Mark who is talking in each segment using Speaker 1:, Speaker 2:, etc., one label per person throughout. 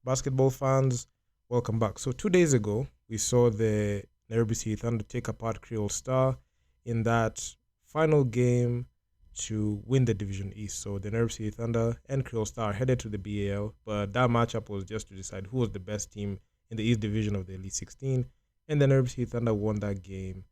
Speaker 1: basketball fans, welcome back. So 2 days ago, we saw the Nairobi City Thunder take apart Creole Star in that final game to win the Division East. So the Nairobi City Thunder and Creole Star headed to the BAL, but that matchup was just to decide who was the best team in the East Division of the Elite 16. And the Nairobi City Thunder won that game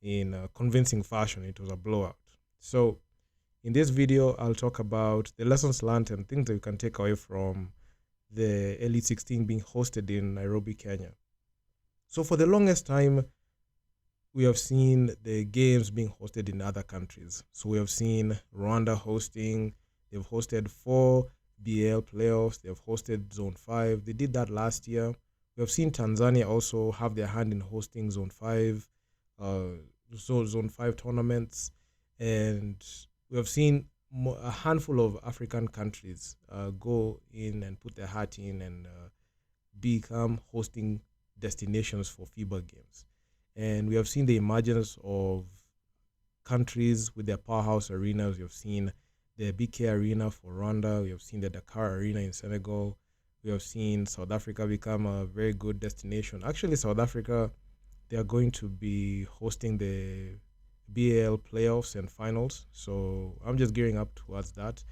Speaker 1: in a convincing fashion. It was a blowout. So in this video, I'll talk about the lessons learned and things that you can take away from the Elite 16 being hosted in Nairobi, Kenya. So for the longest time, we have seen the games being hosted in other countries. So we have seen Rwanda hosting. They've hosted 4 BAL playoffs. They've hosted Zone 5. They did that last year. We have seen Tanzania also have their hand in hosting Zone 5, Zone 5 tournaments. And we have seen a handful of African countries go in and put their heart in and become hosting destinations for FIBA games. And we have seen the emergence of countries with their powerhouse arenas. We have seen the BK Arena for Rwanda. We have seen the Dakar Arena in Senegal. We have seen South Africa become a very good destination. Actually, South Africa, they are going to be hosting the BAL playoffs and finals. So I'm just gearing up towards that.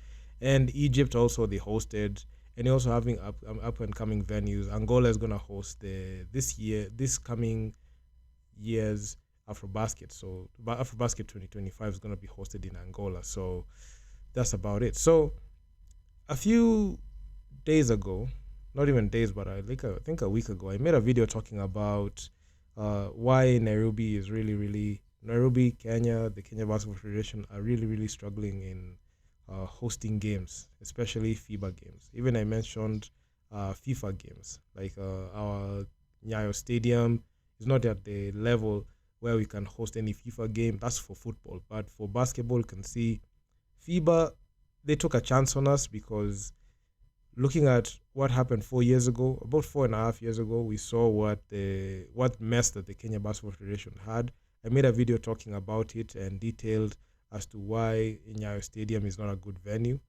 Speaker 1: And Egypt also, they hosted. And they're also having up and coming venues. Angola is going to host this coming year's AfroBasket. So AfroBasket 2025 is going to be hosted in Angola. So that's about it. So a few days ago, not even days, but I think a week ago, I made a video talking about why Nairobi, Kenya, the Kenya Basketball Federation are really struggling in hosting games, especially FIBA games. Even I mentioned FIFA games, like our Nyayo Stadium is not at the level where we can host any FIFA game. That's for football. But for basketball, you can see FIBA, they took a chance on us because looking at what happened 4 years ago, about 4.5 years ago, we saw what mess that the Kenya Basketball Federation had. I made a video talking about it and detailed as to why Nyayo Stadium is not a good venue.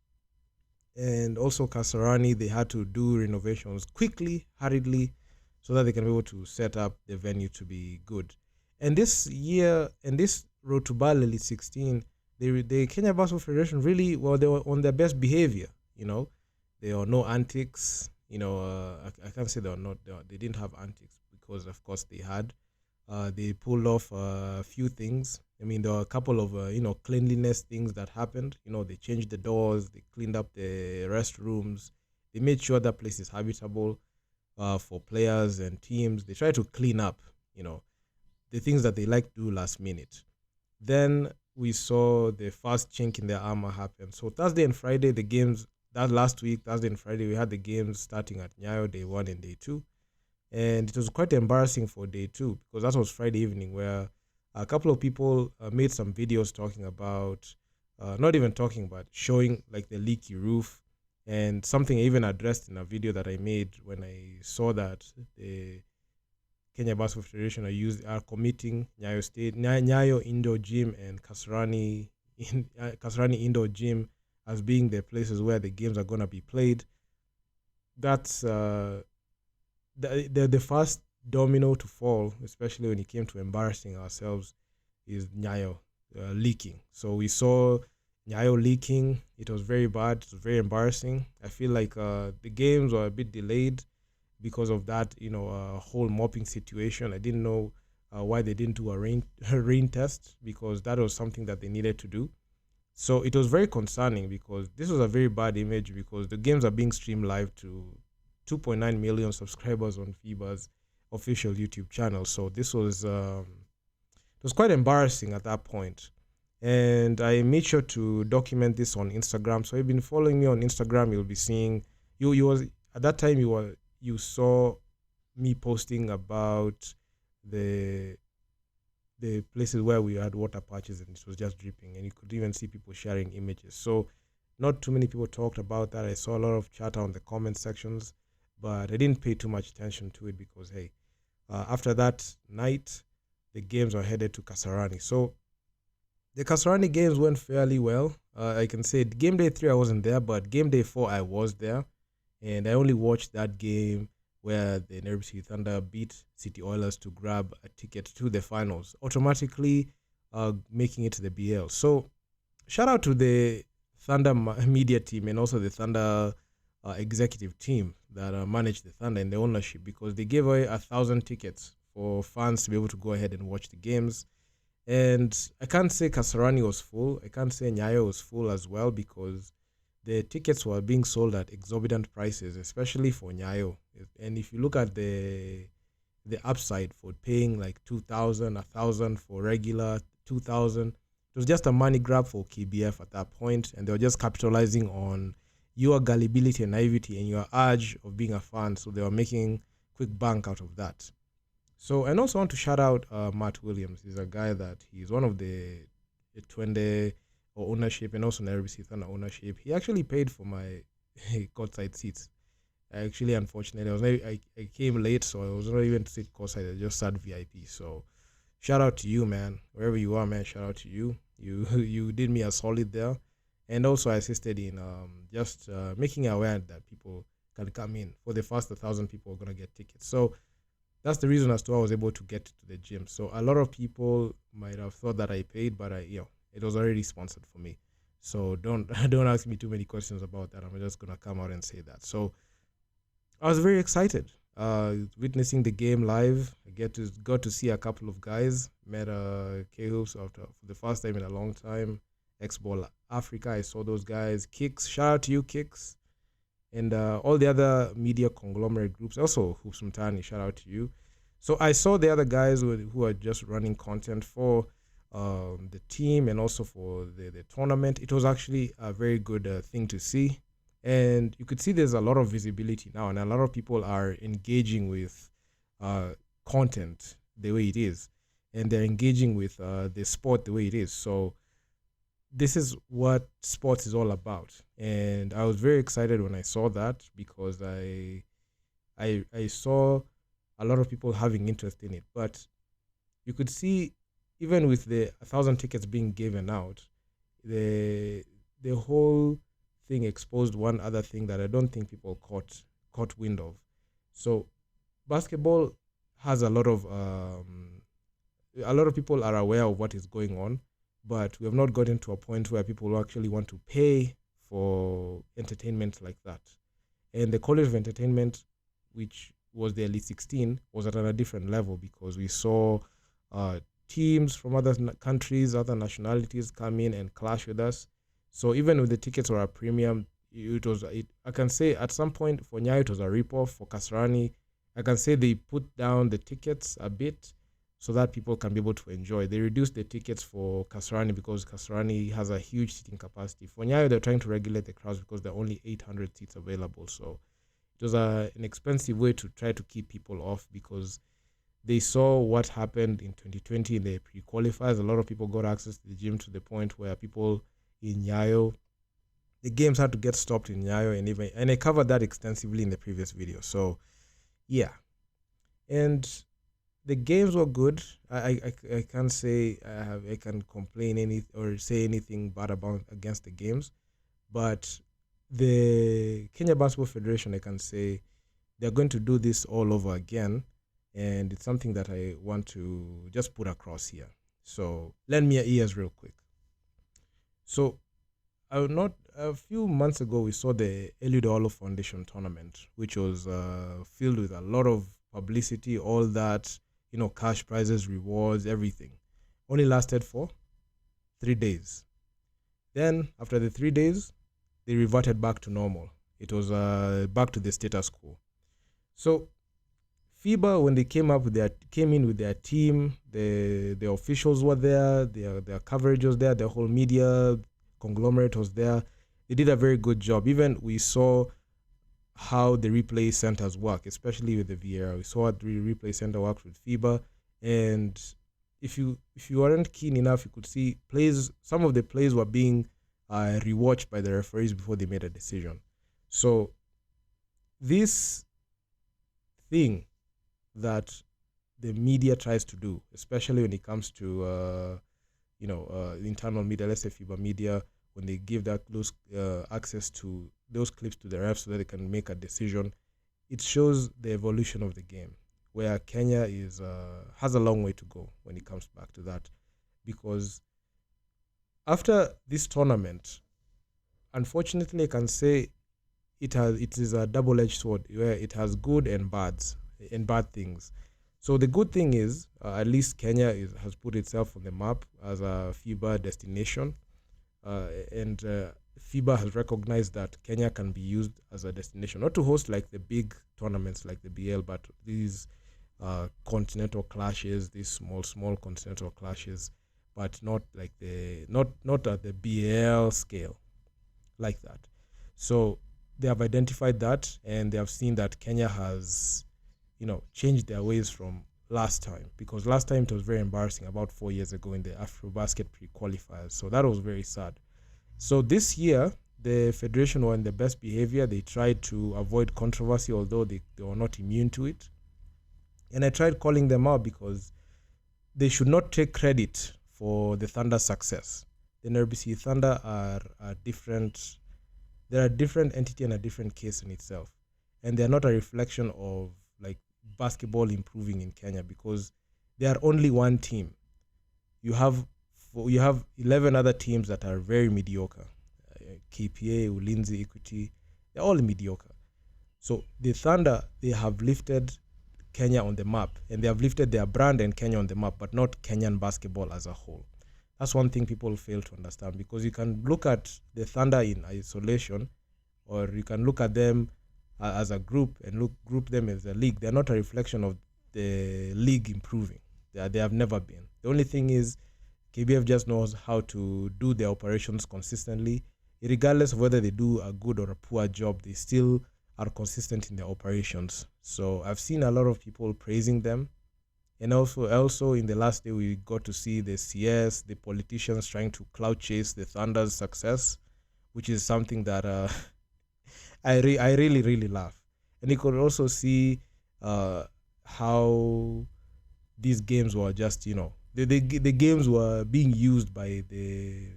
Speaker 1: And also Kasarani, they had to do renovations quickly, hurriedly, so that they can be able to set up the venue to be good. And this year, and this road to BAL Elite 16, the Kenya Basketball Federation really, well, they were on their best behavior. There are no antics. I can't say they didn't have antics because, of course, they had. They pulled off a few things. I mean, there were a couple of, cleanliness things that happened. They changed the doors, they cleaned up the restrooms, they made sure that place is habitable for players and teams. They try to clean up, the things that they like to do last minute. Then we saw the first chink in their armor happen. So Thursday and Friday, the games, that last week, Thursday and Friday, we had the games starting at Nyayo, day 1 and day 2. And it was quite embarrassing for day 2 because that was Friday evening where a couple of people made some videos talking about, not even talking about, showing like the leaky roof, and something I even addressed in a video that I made when I saw that the Kenya Basketball Federation are committing Nyayo Indoor Gym and Kasarani Indoor Gym as being the places where the games are going to be played. That's the first domino to fall, especially when it came to embarrassing ourselves, is Nyayo leaking. So we saw Nyayo leaking. It was very bad. It was very embarrassing. I feel like the games were a bit delayed because of that, whole mopping situation. I didn't know why they didn't do a rain test, because that was something that they needed to do. So it was very concerning because this was a very bad image, because the games are being streamed live to 2.9 million subscribers on FIBA's official YouTube channel. So this was it was quite embarrassing at that point. And I made sure to document this on Instagram. So if you've been following me on Instagram, you'll be seeing at that time you saw me posting about the places where we had water patches and it was just dripping, and you could even see people sharing images. So not too many people talked about that. I saw a lot of chatter on the comment sections, but I didn't pay too much attention to it because, hey, after that night, the games were headed to Kasarani. So the Kasarani games went fairly well. I can say game day 3 I wasn't there, but game day 4 I was there. And I only watched that game where the Nderitu Thunder beat City Oilers to grab a ticket to the finals, automatically making it to the BAL. So shout out to the Thunder media team and also the Thunder executive team that managed the Thunder and the ownership, because they gave away 1,000 tickets for fans to be able to go ahead and watch the games. And I can't say Kasarani was full. I can't say Nyayo was full as well, because the tickets were being sold at exorbitant prices, especially for Nyayo. And if you look at the upside for paying like 2,000, 1,000 for regular, 2,000, it was just a money grab for KBF at that point, and they were just capitalizing on your gullibility and naivety and your urge of being a fan. So they were making quick bank out of that. So, and also want to shout out Matt Williams. He's a guy that he's one of the Twende or ownership and also Nairobi Thunder ownership. He actually paid for my courtside seats. Unfortunately, I came late, so I was not even to sit courtside. I just sat VIP. So, shout out to you, man. Wherever you are, man. Shout out to you. You you did me a solid there, and also I assisted in just making aware that people can come in. For the first 1,000 people are gonna get tickets. So that's the reason as to why I was able to get to the gym. So a lot of people might have thought that I paid, but it was already sponsored for me. So don't don't ask me too many questions about that. I'm just gonna come out and say that. So I was very excited, witnessing the game live. I got to see a couple of guys. Met K Hoops after for the first time in a long time. X Ball Africa. I saw those guys. Kicks. Shout out to you, Kicks, and all the other media conglomerate groups. Also, Hoops Mtani, shout out to you. So I saw the other guys who are just running content for the team and also for the tournament. It was actually a very good thing to see. And you could see there's a lot of visibility now, and a lot of people are engaging with uh, content the way it is, and they're engaging with the sport the way it is. So this is what sports is all about, and I was very excited when I saw that, because I saw a lot of people having interest in it. But you could see, even with the 1,000 tickets being given out, the the whole thing exposed one other thing that I don't think people caught wind of. So basketball has a lot of people are aware of what is going on, but we have not gotten to a point where people actually want to pay for entertainment like that. And the College of Entertainment, which was the Elite 16, was at a different level, because we saw uh, teams from other countries, other nationalities come in and clash with us. So even with the tickets or a premium, I can say at some point for Nyayo it was a ripoff. For Kasrani, I can say they put down the tickets a bit so that people can be able to enjoy. They reduced the tickets for Kasrani because Kasrani has a huge seating capacity. For Nyayo, they're trying to regulate the crowds because there are only 800 seats available. So it was an expensive way to try to keep people off, because they saw what happened in 2020 in the pre-qualifiers. A lot of people got access to the gym to the point where people in Nyayo, the games had to get stopped in Nyayo, and I covered that extensively in the previous video. So yeah, and the games were good. I can't say I can complain any or say anything bad about against the games, but the Kenya Basketball Federation, I can say they're going to do this all over again, and it's something that I want to just put across here. So lend me your ears real quick. So I would not a few months ago we saw the Eliud Foundation tournament, which was filled with a lot of publicity, all that, cash prizes, rewards, everything. Only lasted for 3 days. Then after the 3 days, they reverted back to normal. It was back to the status quo. So FIBA, when they came in with their team, the officials were there, their coverage was there, the whole media conglomerate was there. They did a very good job. Even we saw how the replay centers work, especially with the VAR. We saw how the replay center works with FIBA, and if you weren't keen enough, you could see plays. Some of the plays were being rewatched by the referees before they made a decision. So this thing that the media tries to do, especially when it comes to internal media, let's say FIBA media, when they give those access to those clips to the refs so that they can make a decision, it shows the evolution of the game, where Kenya is has a long way to go when it comes back to that, because after this tournament, unfortunately, I can say it is a double-edged sword where it has good and bad things. So the good thing is, at least has put itself on the map as a FIBA destination, and FIBA has recognized that Kenya can be used as a destination, not to host like the big tournaments like the BL, but these continental clashes, these small continental clashes, but not like not at the BL scale like that. So they have identified that, and they have seen that Kenya has, changed their ways from last time, because last time it was very embarrassing about 4 years ago in the AfroBasket pre-qualifiers. So that was very sad. So this year, the federation were in the best behavior. They tried to avoid controversy, although they were not immune to it. And I tried calling them out because they should not take credit for the Thunder's success. The NRBC Thunder are different. They're a different entity and a different case in itself. And they're not a reflection of like basketball improving in Kenya, because they are only one team. You have 11 other teams that are very mediocre. KPA, Ulinzi, Equity, they're all mediocre. So the Thunder, they have lifted Kenya on the map, and they have lifted their brand and Kenya on the map, but not Kenyan basketball as a whole. That's one thing people fail to understand, because you can look at the Thunder in isolation, or you can look at them as a group and group them as a league. They're not a reflection of the league improving. They have never been. The only thing is KBF just knows how to do their operations consistently. Regardless of whether they do a good or a poor job, they still are consistent in their operations. So I've seen a lot of people praising them. And also in the last day, we got to see the CS, the politicians trying to cloud chase the Thunder's success, which is something that I really, really laugh. And you could also see how these games were just, the games were being used by the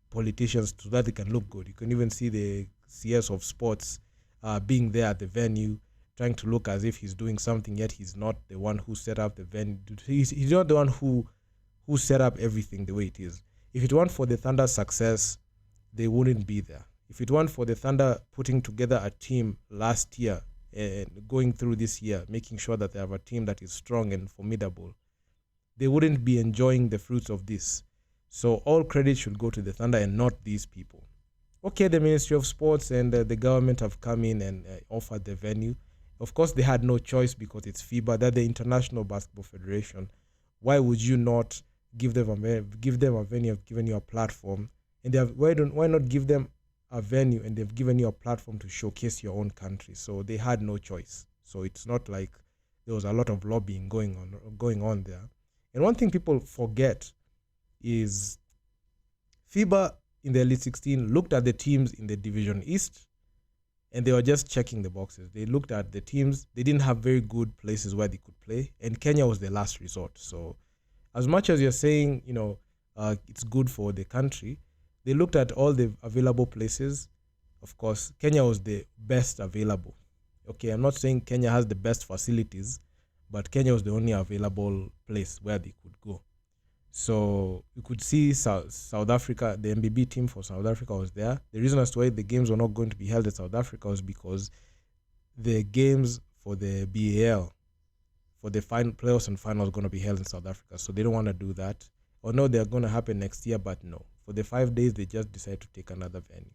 Speaker 1: politicians so that they can look good. You can even see the CS of sports being there at the venue, trying to look as if he's doing something, yet he's not the one who set up the venue. He's not the one who set up everything the way it is. If it weren't for the Thunder success, they wouldn't be there. If it weren't for the Thunder putting together a team last year and going through this year, making sure that they have a team that is strong and formidable, they wouldn't be enjoying the fruits of this. So all credit should go to the Thunder and not these people. Okay, the Ministry of Sports and the government have come in and offered the venue. Of course, they had no choice because it's FIBA. They're the International Basketball Federation. Why would you not give them a venue? Have given you a platform, and why not give them a venue and they've given you a platform to showcase your own country? So they had no choice. So it's not like there was a lot of lobbying going on there. And one thing people forget is FIBA in the Elite 16 looked at the teams in the Division East, and they were just checking the boxes. They looked at the teams. They didn't have very good places where they could play, and Kenya was the last resort. So as much as you're saying, it's good for the country, they looked at all the available places. Of course, Kenya was the best available. Okay, I'm not saying Kenya has the best facilities, but Kenya was the only available place where they could go. So you could see South Africa, the MBB team for South Africa was there. The reason as to why the games were not going to be held in South Africa was because the games for the BAL, for the playoffs and finals, are going to be held in South Africa. So they don't want to do that. Or no, they're going to happen next year, but no. For the 5 days, they just decided to take another venue.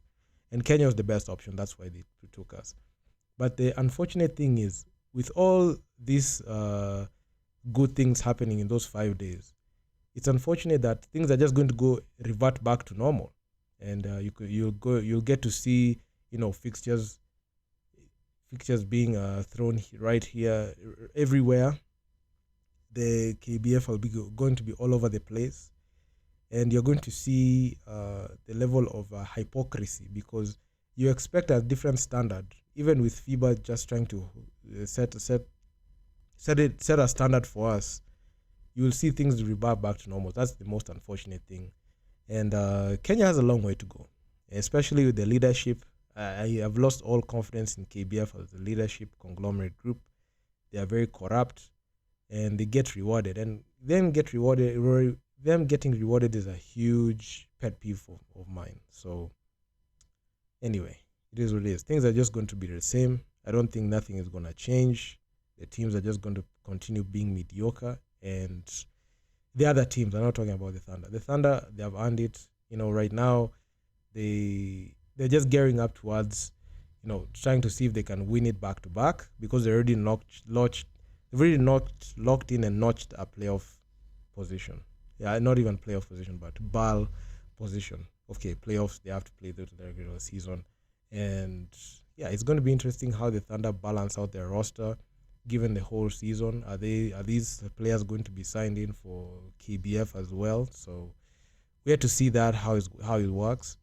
Speaker 1: And Kenya was the best option. That's why they took us. But the unfortunate thing is, with all these good things happening in those 5 days, it's unfortunate that things are just going to revert back to normal, and you'll get to see fixtures being thrown right here everywhere. The KBF will be going to be all over the place, and you're going to see the level of hypocrisy, because you expect a different standard, even with FIBA just trying to set a standard for us. You will see things revert back to normal. That's the most unfortunate thing. And Kenya has a long way to go. especially with the leadership. I have lost all confidence in KBF as the leadership conglomerate group. They are very corrupt, and they get rewarded, and them getting rewarded is a huge pet peeve of mine. So anyway, it is what it is. Things are just going to be the same. I don't think nothing is going to change. The teams are just going to continue being mediocre, and the other teams, I'm not talking about the Thunder. The Thunder, they have earned it. Right now they're just gearing up towards, trying to see if they can win it back to back, because they've already locked in and notched a playoff position. Yeah, not even playoff position, but BAL position. Okay, playoffs, they have to play the regular season. And yeah, it's going to be interesting how the Thunder balance out their roster given the whole season. Are these players going to be signed in for KBF as well? So we had to see that how it works.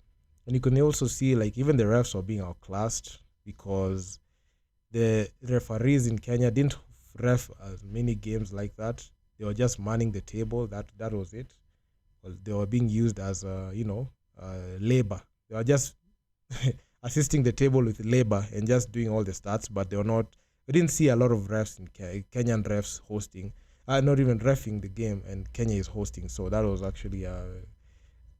Speaker 1: And you can also see, like, even the refs are being outclassed, because the referees in Kenya didn't ref as many games like that. They were just manning the table. That was it. Well, they were being used as labor. They were just assisting the table with labor and just doing all the stats, but they were not. We didn't see a lot of refs in Kenyan refs hosting, not even refing the game, and Kenya is hosting. So that was actually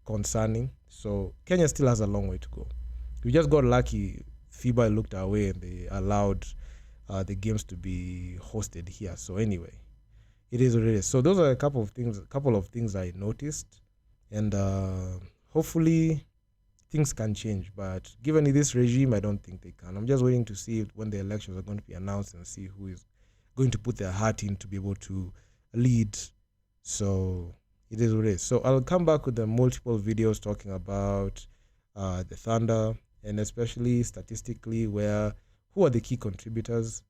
Speaker 1: concerning. So Kenya still has a long way to go. We just got lucky. FIBA looked away and they allowed the games to be hosted here. So anyway, it is what it is. So those are a couple of things I noticed, and hopefully things can change. But given this regime, I don't think they can. I'm just waiting to see when the elections are going to be announced and see who is going to put their heart in to be able to lead. So it is what it is. So I'll come back with the multiple videos talking about the Thunder, and especially statistically who are the key contributors,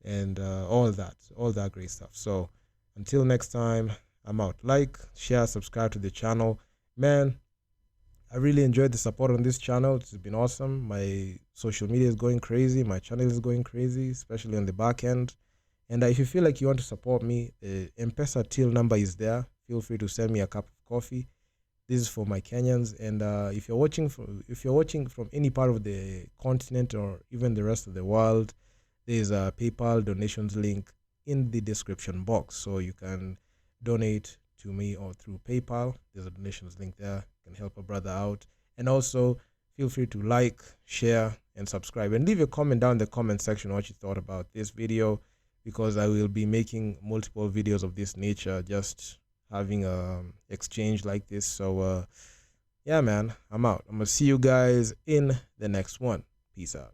Speaker 1: and all that great stuff. So until next time, I'm out. Like, share, subscribe to the channel. Man, I really enjoyed the support on this channel. It's been awesome. My social media is going crazy. My channel is going crazy, especially on the back end. And if you feel like you want to support me, the MPESA till number is there. Feel free to send me a cup of coffee. This is for my Kenyans. And if you're watching from any part of the continent or even the rest of the world, there's a PayPal donations link in the description box, so you can donate to me or through PayPal. There's a donations link there. You can help a brother out. And also feel free to like, share, and subscribe, and leave a comment down in the comment section what you thought about this video, because I will be making multiple videos of this nature, just having a exchange like this. So yeah, man, I'm out. I'm gonna see you guys in the next one. Peace out.